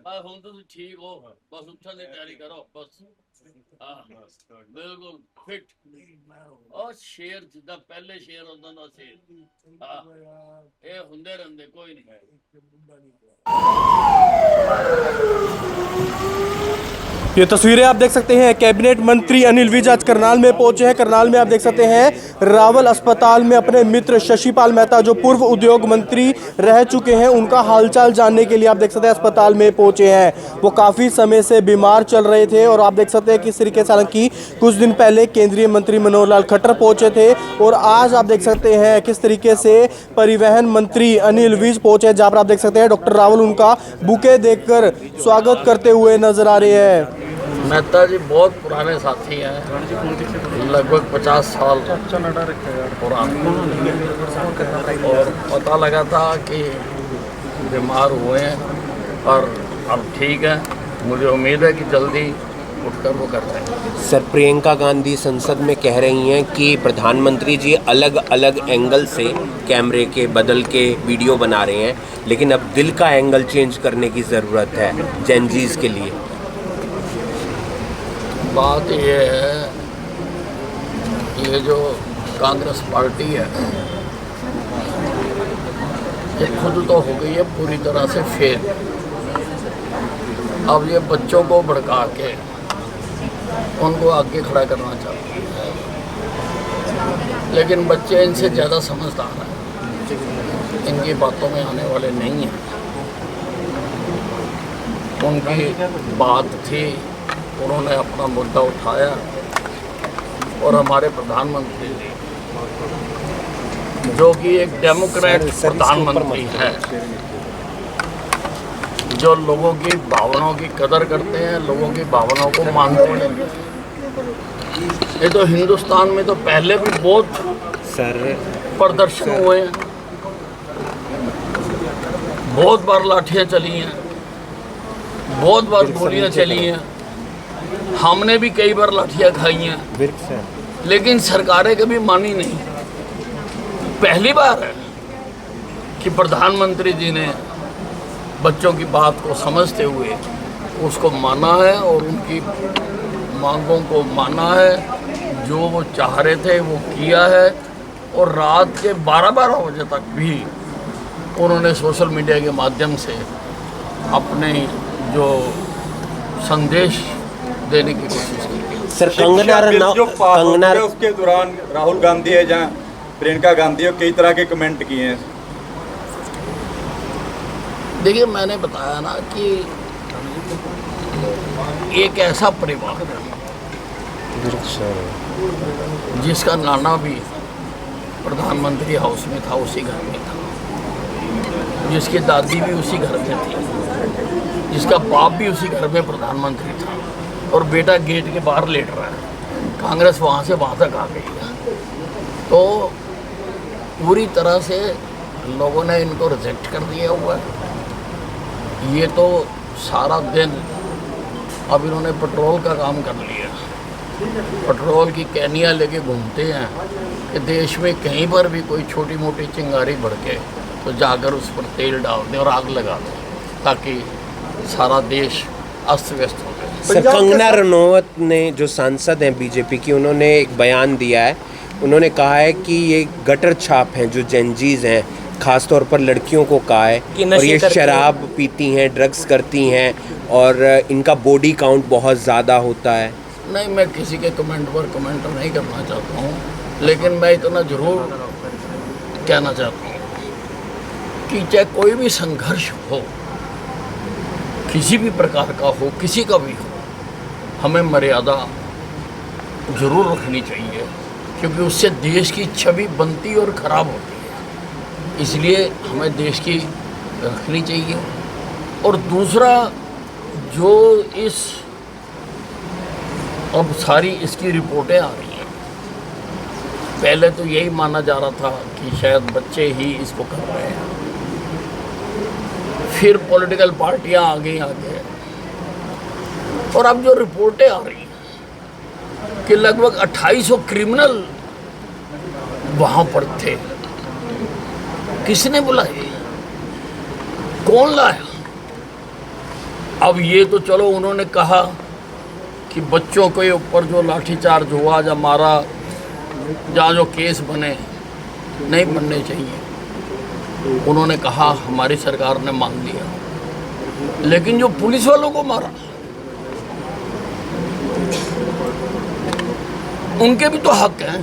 बस हम तो ठीक हो, बस उठने की तैयारी करो बस। हाँ बिल्कुल फिट और शेर जिदा पहले शेर उदा का शेर। हाँ ये होंगे रहते कोई नहीं। ये तस्वीरें आप देख सकते हैं, कैबिनेट मंत्री अनिल विज आज करनाल में पहुंचे हैं। करनाल में आप देख सकते हैं रावल अस्पताल में अपने मित्र शशिपाल मेहता जो पूर्व उद्योग मंत्री रह चुके हैं उनका हालचाल जानने के लिए आप देख सकते हैं अस्पताल में पहुंचे हैं। वो काफ़ी समय से बीमार चल रहे थे और आप देख सकते हैं किस तरीके से, हालांकि कुछ दिन पहले केंद्रीय मंत्री मनोहर लाल खट्टर पहुंचे थे और आज आप देख सकते हैं किस तरीके से परिवहन मंत्री अनिल विज पहुंचे, जहां पर आप देख सकते हैं डॉक्टर रावल उनका बुके देकर स्वागत करते हुए नजर आ रहे हैं। मेहता जी बहुत पुराने साथी हैं, लगभग 50 साल पुराने, और पता लगा था कि बीमार हुए हैं और अब ठीक है। मुझे उम्मीद है कि जल्दी उठकर वो कर लेंगे। सर, प्रियंका गांधी संसद में कह रही हैं कि प्रधानमंत्री जी अलग अलग एंगल से कैमरे के बदल के वीडियो बना रहे हैं, लेकिन अब दिल का एंगल चेंज करने की ज़रूरत है जेनजीज के लिए। बात ये है, ये जो कांग्रेस पार्टी है ये खुद तो हो गई है पूरी तरह से फेल। अब ये बच्चों को भड़का के उनको आगे खड़ा करना चाहते हैं, लेकिन बच्चे इनसे ज़्यादा समझदार हैं, इनकी बातों में आने वाले नहीं हैं। उनकी बात थी, उन्होंने अपना मुद्दा उठाया और हमारे प्रधानमंत्री जी जो कि एक डेमोक्रेट प्रधानमंत्री है, जो लोगों की भावनाओं की कदर करते हैं, लोगों की भावनाओं को मानते हैं। ये तो हिंदुस्तान में तो पहले भी बहुत प्रदर्शन हुए हैं, बहुत बार लाठियाँ चली हैं, बहुत बार गोलियाँ चली हैं, हमने भी कई बार लाठियाँ खाई हैं, लेकिन सरकारें कभी मानी नहीं। पहली बार है कि प्रधानमंत्री जी ने बच्चों की बात को समझते हुए उसको माना है और उनकी मांगों को माना है। जो वो चाह रहे थे वो किया है, और रात के 12-12 बजे तक भी उन्होंने सोशल मीडिया के माध्यम से अपने जो संदेश देने की कोशिश की। सर, कंगना उसके दौरान राहुल गांधी है जहाँ प्रियंका गांधी है, कई तरह के कमेंट किए हैं। देखिए, मैंने बताया ना कि एक ऐसा परिवार जिसका नाना भी प्रधानमंत्री हाउस में था, उसी घर में था, जिसकी दादी भी उसी घर में थी, जिसका बाप भी उसी घर में प्रधानमंत्री था, और बेटा गेट के बाहर लेट रहा है। कांग्रेस वहाँ से वहाँ तक आ गई है। तो पूरी तरह से लोगों ने इनको रिजेक्ट कर दिया हुआ है। ये तो सारा दिन अब इन्होंने पेट्रोल का काम कर लिया, पेट्रोल की कैनियाँ लेके घूमते हैं कि देश में कहीं पर भी कोई छोटी मोटी चिंगारी भड़के तो जाकर उस पर तेल डाल दें और आग लगा दें, ताकि सारा देश अस्त व्यस्त हो गया। सर, कंगना रनौत ने, जो सांसद हैं बीजेपी की, उन्होंने एक बयान दिया है। उन्होंने कहा है कि ये गटर छाप हैं जो जेनजीज हैं, ख़ासतौर पर लड़कियों को कहा है, और ये शराब पीती हैं, ड्रग्स करती हैं और इनका बॉडी काउंट बहुत ज़्यादा होता है। नहीं, मैं किसी के कमेंट पर कमेंट नहीं करना चाहता हूँ, लेकिन मैं इतना ज़रूर कहना चाहता हूँ कि चाहे कोई भी संघर्ष हो, किसी भी प्रकार का हो, किसी का भी हो, हमें मर्यादा ज़रूर रखनी चाहिए, क्योंकि उससे देश की छवि बनती और ख़राब होती है। इसलिए हमें देश की रखनी चाहिए। और दूसरा, जो इस अब सारी इसकी रिपोर्टें आ रही हैं, पहले तो यही माना जा रहा था कि शायद बच्चे ही इसको कर रहे हैं, फिर पॉलिटिकल पार्टियां आगे, और अब जो रिपोर्टें आ रही हैं कि लगभग 2800 क्रिमिनल वहाँ पर थे। किसने बुलाए? कौन लाया? अब ये तो चलो उन्होंने कहा कि बच्चों के ऊपर जो लाठीचार्ज हुआ या मारा, जहाँ जो केस बने नहीं बनने चाहिए, उन्होंने कहा, हमारी सरकार ने मान लिया। लेकिन जो पुलिस वालों को मारा, उनके भी तो हक हैं।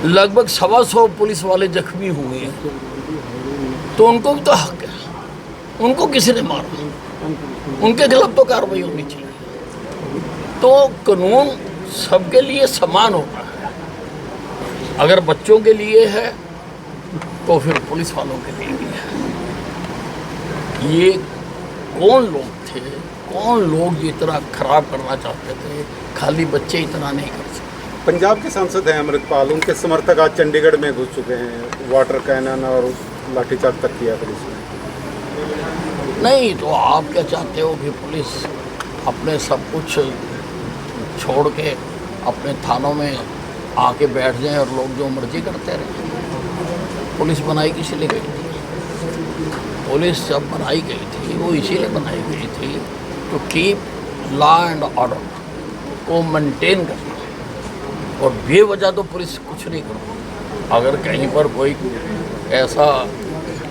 लगभग 125 पुलिस वाले जख्मी हुए हैं, तो उनको भी तो हक है। उनको किसी ने मारा, उनके खिलाफ तो कार्रवाई होनी चाहिए। तो कानून सबके लिए समान होता है। अगर बच्चों के लिए है तो फिर पुलिस वालों के लिए भी है। ये कौन लोग थे, कौन लोग इतना खराब करना चाहते थे? खाली बच्चे इतना नहीं कर सकते। पंजाब के सांसद हैं अमृतपाल, उनके समर्थक आज चंडीगढ़ में घुस चुके हैं, वाटर कैनन और लाठीचार्ज तक किया पुलिस ने। नहीं तो आप क्या चाहते हो कि पुलिस अपने सब कुछ छोड़ के अपने थानों में आके बैठ जाएं और लोग जो मर्जी करते रहें? पुलिस बनाई किसी लिए गई थी? पुलिस जब बनाई गई थी वो इसीलिए बनाई गई थी to keep law and order को मेंटेन करना, और बेवजह तो पुलिस कुछ नहीं करती। अगर कहीं पर कोई ऐसा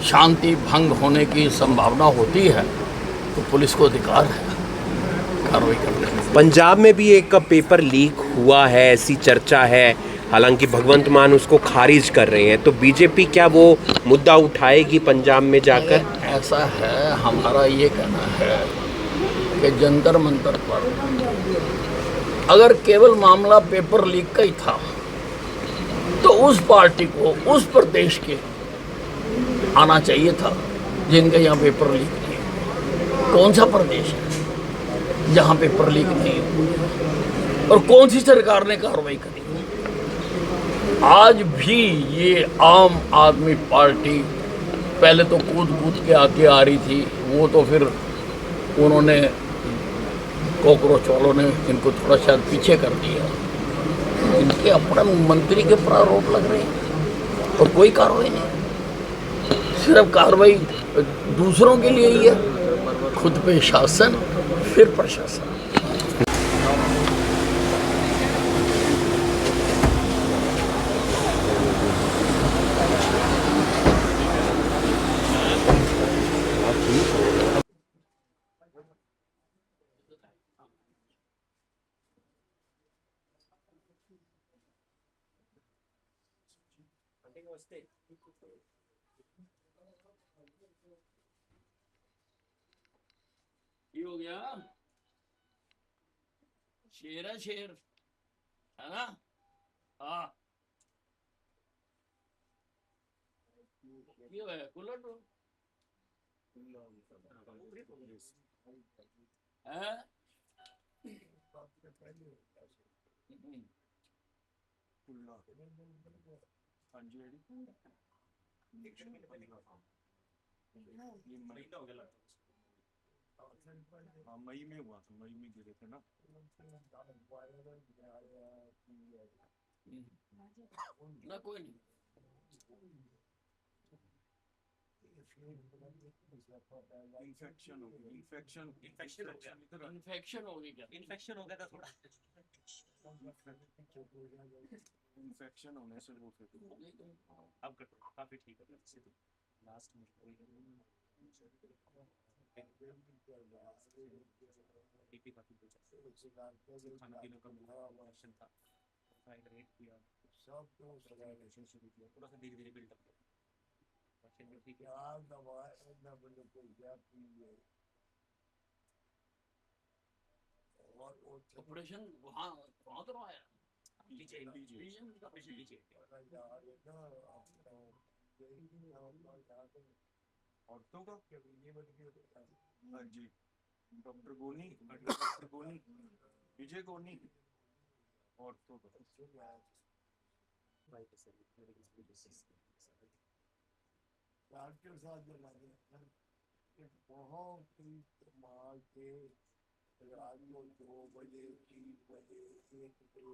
शांति भंग होने की संभावना होती है तो पुलिस को अधिकार है कार्रवाई करने में। पंजाब में भी एक पेपर लीक हुआ है, ऐसी चर्चा है, हालांकि भगवंत मान उसको खारिज कर रहे हैं। तो बीजेपी क्या वो मुद्दा उठाएगी पंजाब में जाकर? ऐसा है, हमारा ये कहना है कि जंतर मंतर पर अगर केवल मामला पेपर लीक का ही था तो उस पार्टी को, उस प्रदेश के आना चाहिए था जिनके यहाँ पेपर लीक नहीं है। कौन सा प्रदेश है जहाँ पेपर लीक नहीं है? और कौन सी सरकार ने कार्रवाई करी? आज भी ये आम आदमी पार्टी पहले तो कूद कूद के आके आ रही थी, वो तो फिर उन्होंने कॉकरोच वालों ने इनको थोड़ा शायद पीछे कर दिया। इनके अपने मंत्री के ऊपर आरोप लग रहे हैं और कोई कार्रवाई नहीं। सिर्फ कार्रवाई दूसरों के लिए ही है, खुद पे शासन फिर प्रशासन। ये हो गया, शेर है शेर, है ना? हाँ, ये है कुलट है। हाँ, मई में हुआ था, मई में गिरे थे ना। ना कोई नहीं, इन्फेक्शन हो गया, इन्फेक्शन हो गया, इन्फेक्शन हो गई क्या? इन्फेक्शन हो गया था थोड़ा। इन्फेक्शन होने से वो फिर अब काफी ठीक है लास्ट में बीपी काफी खाना पीने का ऑप्शन था, रेट किया, शुरू किया, थोड़ा सा धीरे धीरे बिल्डअप किया, ठीक है। ऑपरेशन वहाँ वहाँ तो आया औरतों का हाँ जी, डॉक्टर गोनी, डॉक्टर गोनी, विजय गोनी, औरतों का के साथ बहुत ही कमाल के रात को 2 बजे 3 बजे 1 बजे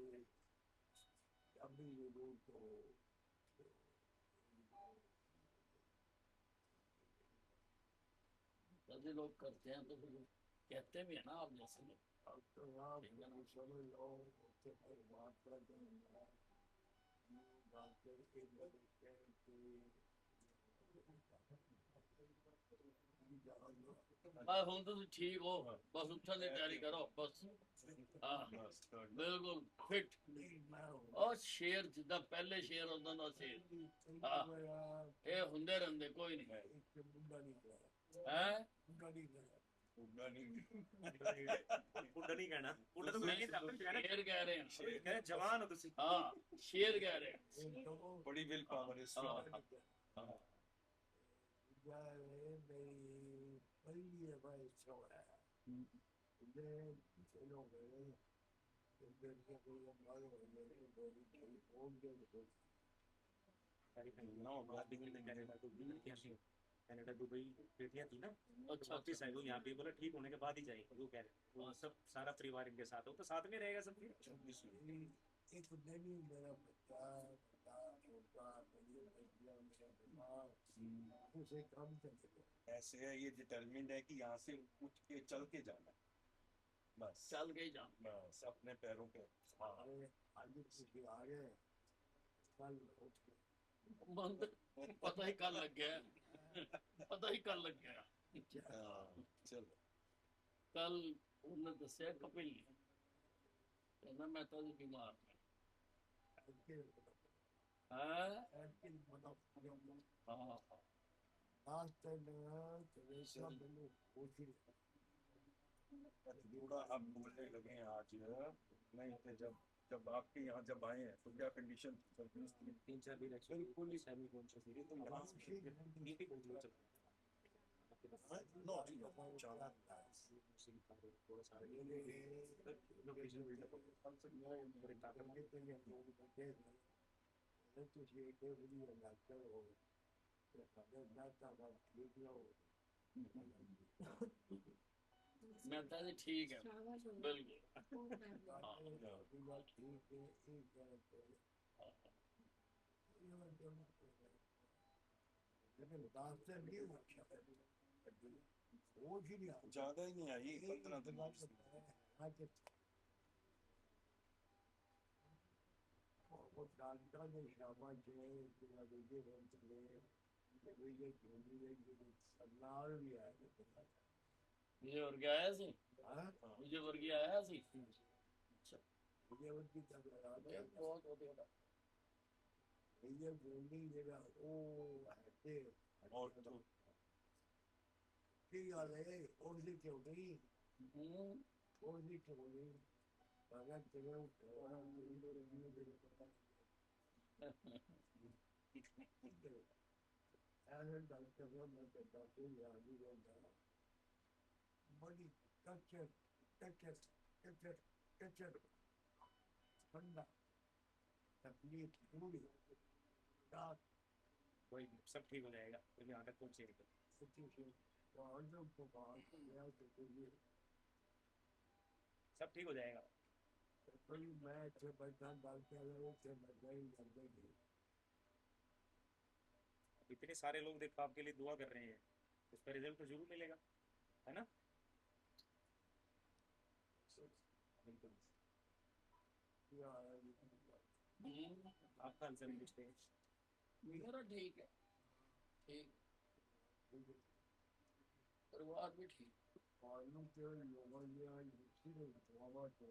अभी जरूर तो नेताजी लोग करते हैं तो फिर कहते भी है ना आप जैसे लोग। अब तो आप समझ लो उससे कोई बात कर देंगे डॉक्टर के लड़के बस ਹੁਣ ਤੁਸੀਂ ਠੀਕ ਹੋ ਬਸ ਉੱਠਣ ਦੀ ਤਿਆਰੀ ਕਰੋ ਬਸ ਹਾਂ ਬਿਲਕੁਲ ਫਿੱਟ ਉਹ ਸ਼ੇਰ ਜਿੱਦਾਂ ਪਹਿਲੇ ਸ਼ੇਰ ਉਦੋਂ ਦਾ ਸ਼ੇਰ ਹਾਂ ਇਹ ਹੁੰਦੇ ਰਹਿੰਦੇ ਕੋਈ ਨਹੀਂ ਹੈ बुड्ढा नहीं कहना बुड्ढा तो मैं नहीं कहता शेर कह रहे हैं कह रहे जवान हो तुसी हाँ शेर कह रहे हैं बड़ी विल पावर है strong। कनाडा दुबई बेटियां थी ना अच्छा वापिस आई वो यहाँ पे बोला ठीक होने के बाद ही जाएंगे वो कह रहे वो सब सारा परिवार इनके साथ हो तो साथ में रहेगा सब एक नहीं मेरा बच्चा छोटा उसे काम चलेगा ऐसे है ये डिटरमिन्ड है कि यहाँ से उठ के चल के जाना है। बस चल के ही जाना बस अपने पैरों पे। आगे किसी आगे कल उठ के मन तो पता ही कल लग गया पता ही कल लग गया चलो कल उन्होंने दसिया कपिल ने कहना मैं तो बीमार हूं हाँ आज तक तेरेसा मैंने पूछी थोड़ा आप बोलने लगे हैं आज नहीं थे जब आपके यहाँ जब आए हैं तो क्या कंडीशन थी? 3-4 दिन एक्चुअली सेमी कॉन्शियस थी तो नीति को चल थोड़ा सा लोकेशन बिल्डअप मैं तो ठीक है बिल्कुल लेकिन दास्ते नहीं वो ही नहीं ज्यादा ही नहीं आई 15 दिन वो डांटा ने शाबाश है पूरा देखिए सन्नाल भी आया मुझे वर्गी आया सी मुझे वर्गी आया सी अच्छा मुझे उनकी तक बहुत बढ़िया ये बोलनी जगह ओ है और तो ठीक है और भी क्यों नहीं और भी क्यों नहीं अगर तेरे ऐसे डॉक्टर को मैं कहता हूँ याद ही रहता बड़ी कच्चर कच्चर कच्चर कच्चर ठंडा तकलीफ पूरी रात कोई सब ठीक हो जाएगा कोई आदत कौन सी सब ठीक हो जाएगा मैं अच्छे बैठा डॉक्टर इतने सारे लोग देखो आपके लिए दुआ कर रहे हैं उसका रिजल्ट तो जरूर मिलेगा है ना बिल्कुल आपका आंसर पूछते हैं मेरा ठीक है ठीक परिवार भी ठीक मालूम के लोगों ने इसी बाबा तो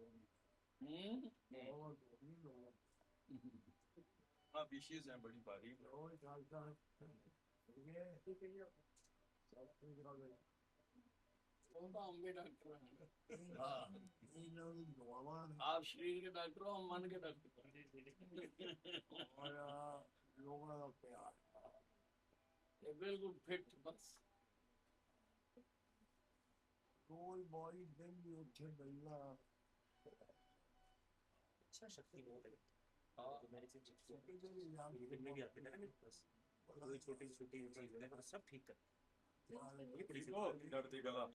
हाँ विशेष हैं बड़ी भारी रोज डालता ये सब कुछ कर हम भी डॉक्टर हैं हाँ इन लोग दुआवा आप शरीर के डॉक्टर हो हम मन के डॉक्टर और लोगों का प्यार ये बिल्कुल फिट बस कोई बॉडी दिन भी उठे मिलना अच्छा शक्ति बहुत है हाँ मेरी से में भी आते हैं बस कोई छोटी छोटी चीज है सब ठीक कर ये बड़ी डरती गला